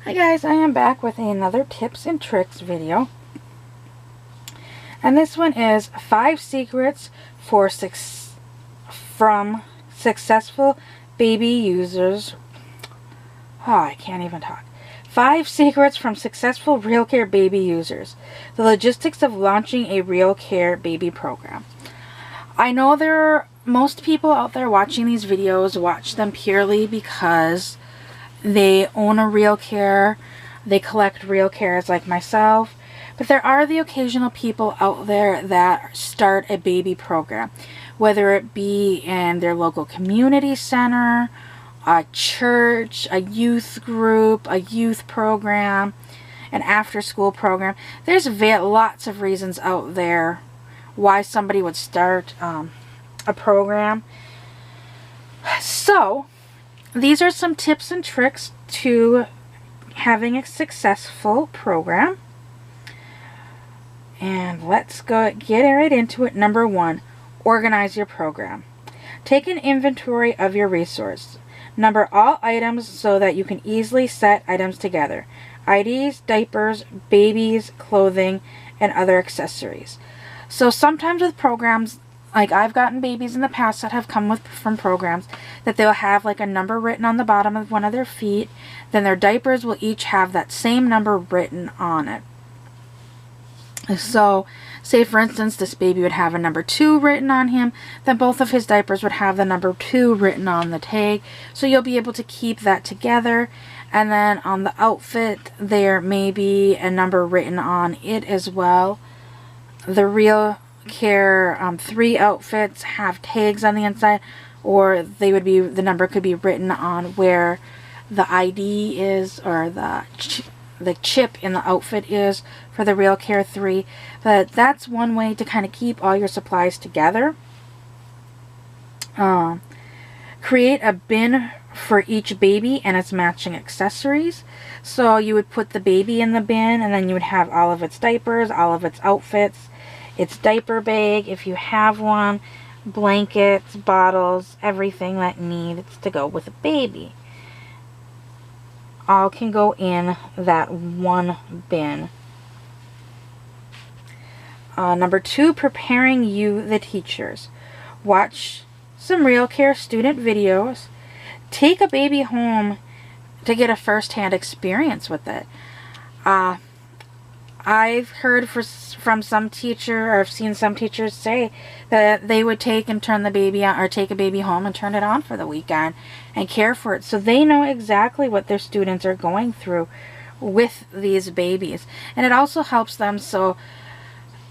Hi guys, I am back with another tips and tricks video. And this one is 5 secrets from successful baby users. Oh, I can't even talk. 5 secrets from successful RealCare baby users. The logistics of launching a RealCare baby program. I know most people out there watching these videos watch them purely because they own a RealCare, they collect RealCares like myself, but there are the occasional people out there that start a baby program, whether it be in their local community center, a church, a youth group, a youth program, an after-school program. There's lots of reasons out there why somebody would start a program. So these are some tips and tricks to having a successful program. And let's get right into it. Number 1, organize your program. Take an inventory of your resource. Number all items so that you can easily set items together. IDs, diapers, babies, clothing, and other accessories. So sometimes with programs, like I've gotten babies in the past that have come from programs that they'll have like a number written on the bottom of one of their feet. Then their diapers will each have that same number written on it. So say for instance this baby would have a number 2 written on him, then both of his diapers would have the number 2 written on the tag. So you'll be able to keep that together. And then on the outfit there may be a number written on it as well. The RealCare 3 outfits have tags on the inside, or the number could be written on where the ID is, or the chip in the outfit is for the RealCare 3. But that's one way to kind of keep all your supplies together. Create a bin for each baby and its matching accessories. So you would put the baby in the bin, and then you would have all of its diapers, all of its outfits, its diaper bag if you have one, blankets, bottles, everything that needs to go with a baby. All can go in that one bin. Number 2, preparing you, the teachers. Watch some RealCare student videos. Take a baby home to get a first-hand experience with it. I've heard from some teacher, or I've seen some teachers say that they would take and turn the baby on, or take a baby home and turn it on for the weekend and care for it, so they know exactly what their students are going through with these babies. And it also helps them. So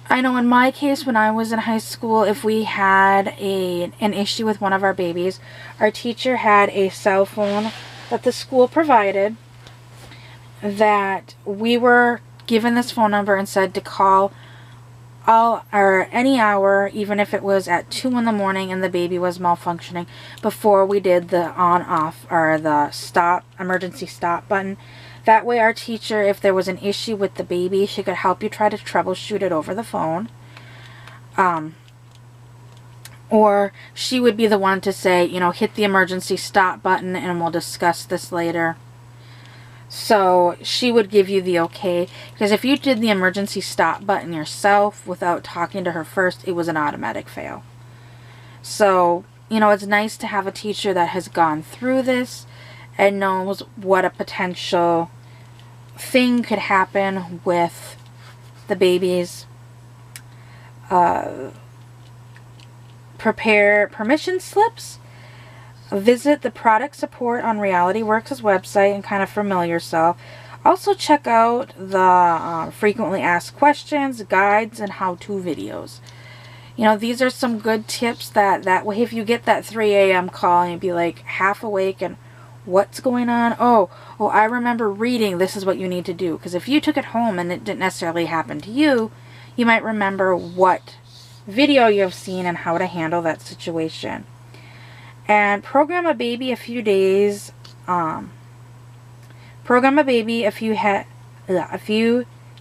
I know in my case, when I was in high school, if we had an issue with one of our babies, our teacher had a cell phone that the school provided, that we were given this phone number and said to call any hour, even if it was at 2 in the morning and the baby was malfunctioning, before we did the on-off, or the emergency stop button. That way our teacher, if there was an issue with the baby, she could help you try to troubleshoot it over the phone. Or she would be the one to say, you know, hit the emergency stop button and we'll discuss this later. So she would give you the okay, because if you did the emergency stop button yourself without talking to her first, it was an automatic fail. So, you know, it's nice to have a teacher that has gone through this and knows what a potential thing could happen with the babies. Prepare permission slips. Visit the product support on RealityWorks' website and kind of familiar yourself. Also check out the frequently asked questions, guides, and how-to videos. You know, these are some good tips that way if you get that 3 a.m. call and you'd be like half awake and what's going on? Oh, I remember reading this is what you need to do. Because if you took it home and it didn't necessarily happen to you, you might remember what video you have seen and how to handle that situation. And program a baby a few days. Program a baby a few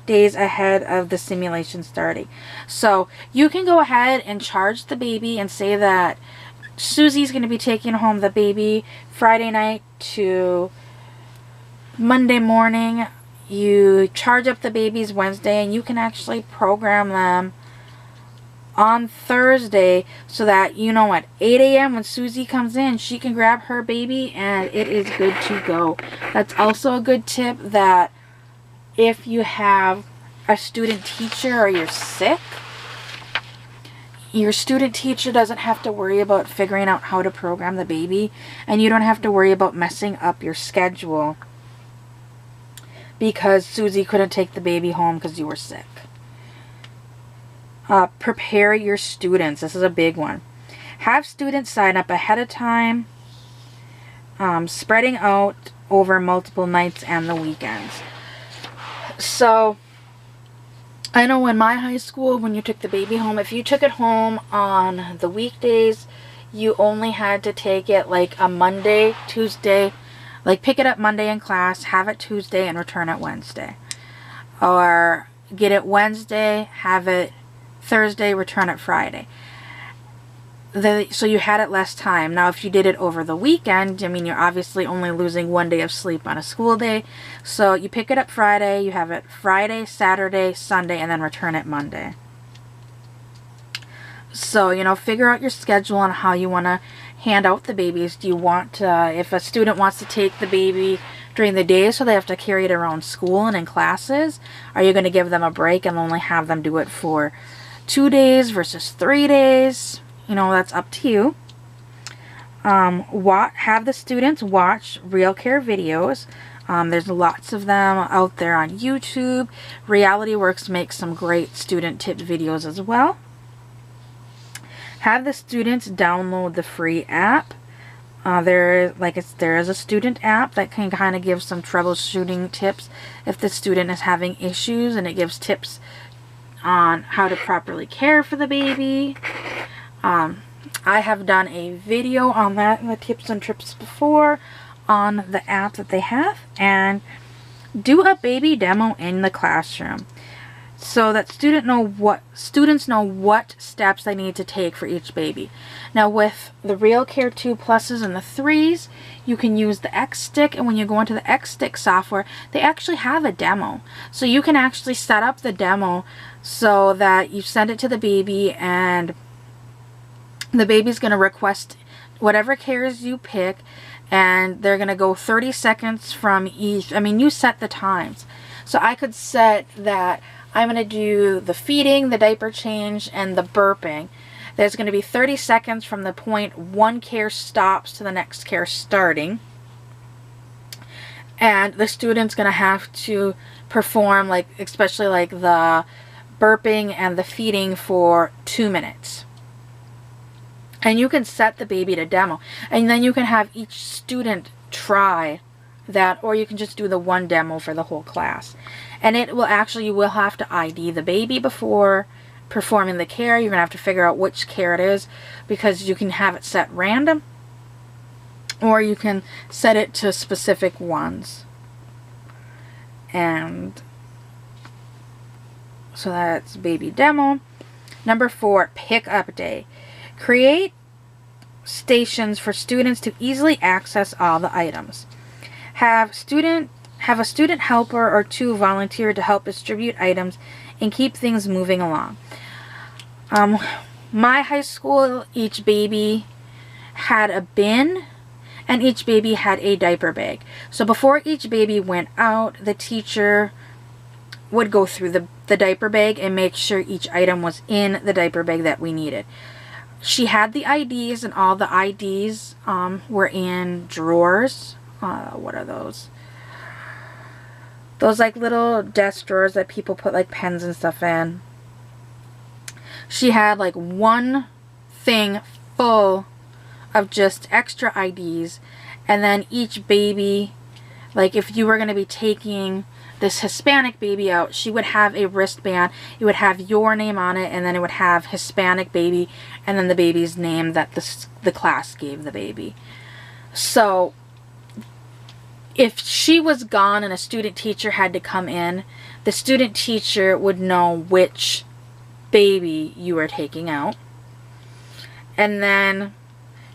days ahead of the simulation starting. So you can go ahead and charge the baby and say that Susie's going to be taking home the baby Friday night to Monday morning, you charge up the babies Wednesday, and you can actually program them on Thursday so that, you know, at 8 a.m. when Susie comes in, she can grab her baby and it is good to go. That's also a good tip, that if you have a student teacher or you're sick, your student teacher doesn't have to worry about figuring out how to program the baby, and you don't have to worry about messing up your schedule because Susie couldn't take the baby home because you were sick. Prepare your students. This is a big one. Have students sign up ahead of time, spreading out over multiple nights and the weekends. So, I know in my high school, when you took the baby home, if you took it home on the weekdays, you only had to take it like a Monday, Tuesday, like pick it up Monday in class, have it Tuesday, and return it Wednesday. Or get it Wednesday, have it Thursday, return it Friday. So you had it less time. Now, if you did it over the weekend, I mean, you're obviously only losing 1 day of sleep on a school day. So you pick it up Friday, you have it Friday, Saturday, Sunday, and then return it Monday. So, you know, figure out your schedule on how you want to hand out the babies. Do you want to, if a student wants to take the baby during the day so they have to carry it around school and in classes, are you going to give them a break and only have them do it for 2 days versus 3 days? You know, that's up to you. Have the students watch RealCare videos. There's lots of them out there on YouTube. RealityWorks makes some great student tip videos as well. Have the students download the free app. There is a student app that can kind of give some troubleshooting tips if the student is having issues, and it gives tips on how to properly care for the baby. I have done a video on that in the tips and trips before on the app that they have, and do a baby demo in the classroom so that students know what steps they need to take for each baby. Now, with the RealCare 2 Pluses and the 3s, you can use the X-Stick, and when you go into the X-Stick software, they actually have a demo. So you can actually set up the demo so that you send it to the baby, and the baby's going to request whatever cares you pick, and they're going to go 30 seconds from each. I mean, you set the times. So I could set that I'm going to do the feeding, the diaper change, and the burping. There's going to be 30 seconds from the point one care stops to the next care starting. And the student's going to have to perform, like, especially like the burping and the feeding for 2 minutes. And you can set the baby to demo. And then you can have each student try that, or you can just do the one demo for the whole class. And it will actually, you will have to ID the baby before performing the care. You're going to have to figure out which care it is, because you can have it set random, or you can set it to specific ones. And so that's baby demo. Number 4, pick up day. Create stations for students to easily access all the items. Have a student helper or 2 volunteer to help distribute items and keep things moving along. My high school, each baby had a bin, and each baby had a diaper bag. So before each baby went out, the teacher would go through the diaper bag and make sure each item was in the diaper bag that we needed. She had the IDs, and all the IDs were in drawers. What are those? Those like little desk drawers that people put like pens and stuff in. She had like one thing full of just extra IDs, and then each baby, like if you were going to be taking this Hispanic baby out, she would have a wristband. It would have your name on it, and then it would have Hispanic baby, and then the baby's name that the class gave the baby. So if she was gone and a student teacher had to come in, the student teacher would know which baby you were taking out. And then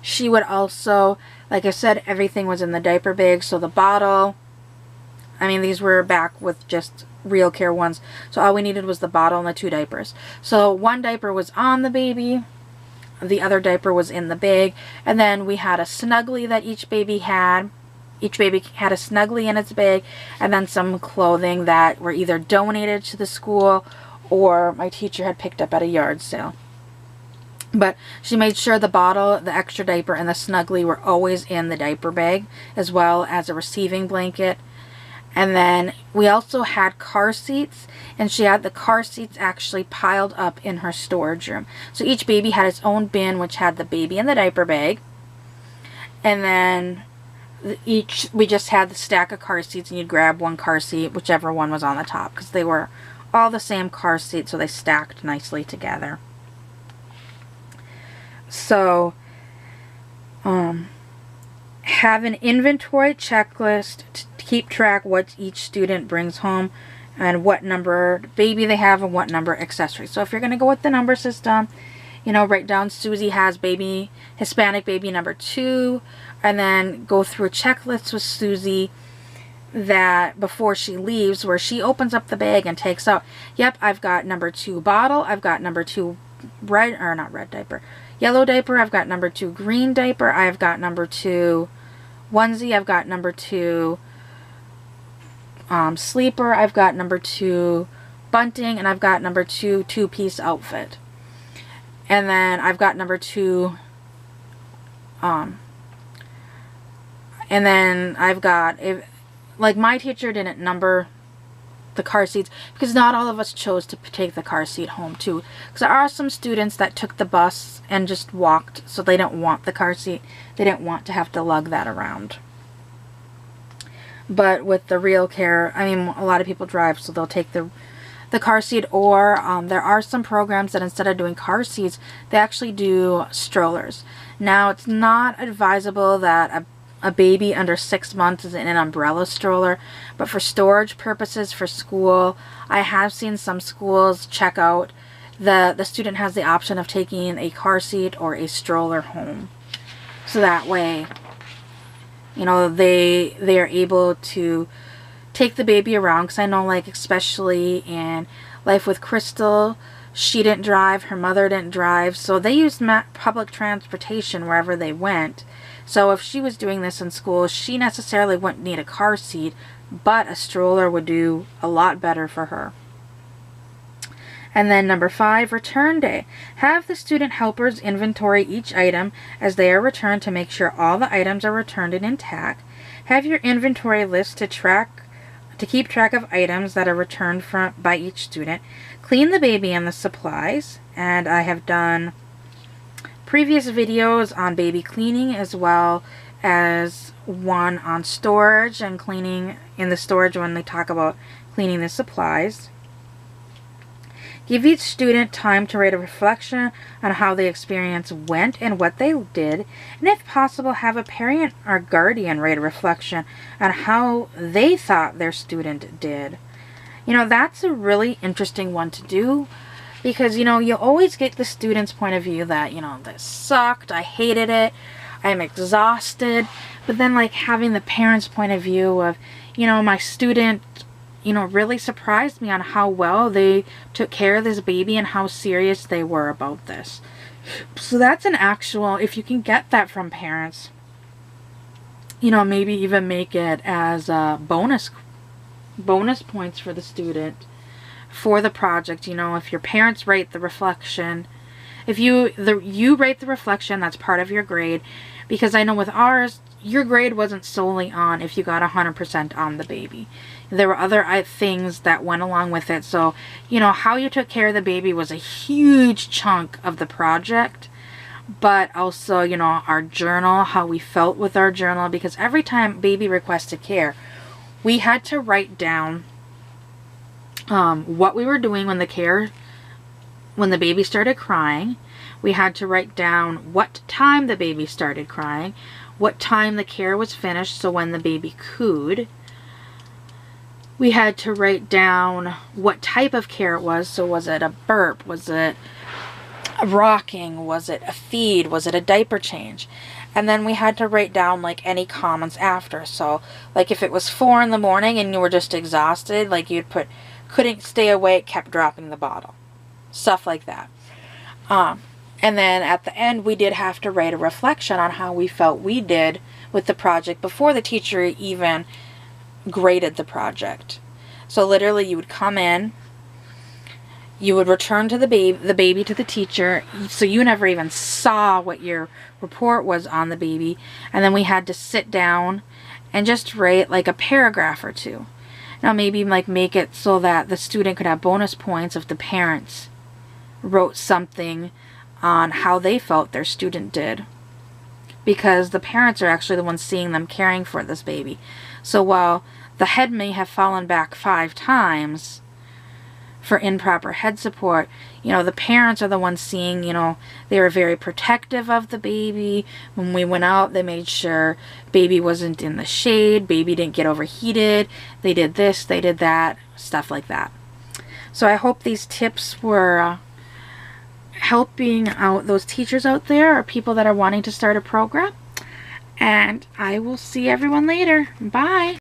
she would also, like I said, everything was in the diaper bag. So the bottle, I mean, these were back with just RealCare ones. So all we needed was the bottle and the 2 diapers. So one diaper was on the baby. The other diaper was in the bag. And then we had a Snuggly that each baby had. Each baby had a Snuggly in its bag. And then some clothing that were either donated to the school or my teacher had picked up at a yard sale. But she made sure the bottle, the extra diaper, and the Snuggly were always in the diaper bag, as well as a receiving blanket. And then we also had car seats, and she had the car seats actually piled up in her storage room. So each baby had its own bin, which had the baby in the diaper bag. And then we just had the stack of car seats, and you'd grab one car seat, whichever one was on the top, because they were all the same car seat, so they stacked nicely together. So, have an inventory checklist to keep track what each student brings home and what number baby they have and what number accessories. So if you're going to go with the number system, you know, write down Susie has baby, Hispanic baby number 2, and then go through a checklist with Susie that before she leaves, where she opens up the bag and takes out, yep, I've got number 2 bottle, I've got number 2 yellow diaper, I've got number 2 green diaper, I've got number 2 onesie, I've got number 2 sleeper, I've got number 2 bunting, and I've got number 2 two-piece outfit. And then I've got number 2 and then I've got, like, my teacher didn't number the car seats because not all of us chose to take the car seat home too, because there are some students that took the bus and just walked, so they don't want the car seat. They didn't want to have to lug that around. But with the RealCare, I mean, a lot of people drive, so they'll take the car seat, or there are some programs that instead of doing car seats, they actually do strollers. Now, it's not advisable that a baby under 6 months is in an umbrella stroller, but for storage purposes for school, I have seen some schools check out the student has the option of taking a car seat or a stroller home. So that way, you know, they are able to take the baby around, because I know, like, especially in Life with Crystal, she didn't drive, her mother didn't drive, so they used public transportation wherever they went. So if she was doing this in school, she necessarily wouldn't need a car seat, but a stroller would do a lot better for her. And then number 5, return day. Have the student helpers inventory each item as they are returned to make sure all the items are returned and intact. Have your inventory list to keep track of items that are returned by each student. Clean the baby and the supplies. And I have done previous videos on baby cleaning, as well as one on storage and cleaning in the storage when they talk about cleaning the supplies. Give each student time to write a reflection on how the experience went and what they did, and if possible, have a parent or guardian write a reflection on how they thought their student did. You know, that's a really interesting one to do, because, you know, you always get the student's point of view that, you know, this sucked, I hated it, I'm exhausted. But then, like, having the parent's point of view of, you know, my student, you know, really surprised me on how well they took care of this baby and how serious they were about this. So that's an actual, if you can get that from parents, you know, maybe even make it as a bonus points for the student for the project. You know, if your parents write the reflection, if you write the reflection, that's part of your grade, because I know with ours, your grade wasn't solely on if you got 100% on the baby. There were other things that went along with it. So, you know, how you took care of the baby was a huge chunk of the project. But also, you know, our journal, how we felt with our journal, because every time baby requested care, we had to write down what we were doing when the baby started crying. We had to write down what time the baby started crying, what time the care was finished, so when the baby cooed. We had to write down what type of care it was, so was it a burp, was it a rocking, was it a feed, was it a diaper change? And then we had to write down like any comments after. So like if it was 4 in the morning and you were just exhausted, like you'd put, couldn't stay awake, kept dropping the bottle. Stuff like that. And then at the end, we did have to write a reflection on how we felt we did with the project before the teacher even graded the project. So literally you would come in, you would return to the baby to the teacher, so you never even saw what your report was on the baby, and then we had to sit down and just write like a paragraph or two. Now maybe like make it so that the student could have bonus points if the parents wrote something on how they felt their student did, because the parents are actually the ones seeing them caring for this baby. So while the head may have fallen back 5 times for improper head support, you know, the parents are the ones seeing, you know, they were very protective of the baby. When we went out, they made sure baby wasn't in the shade, baby didn't get overheated, they did this, they did that, stuff like that. So I hope these tips were helping out those teachers out there or people that are wanting to start a program. And I will see everyone later. Bye.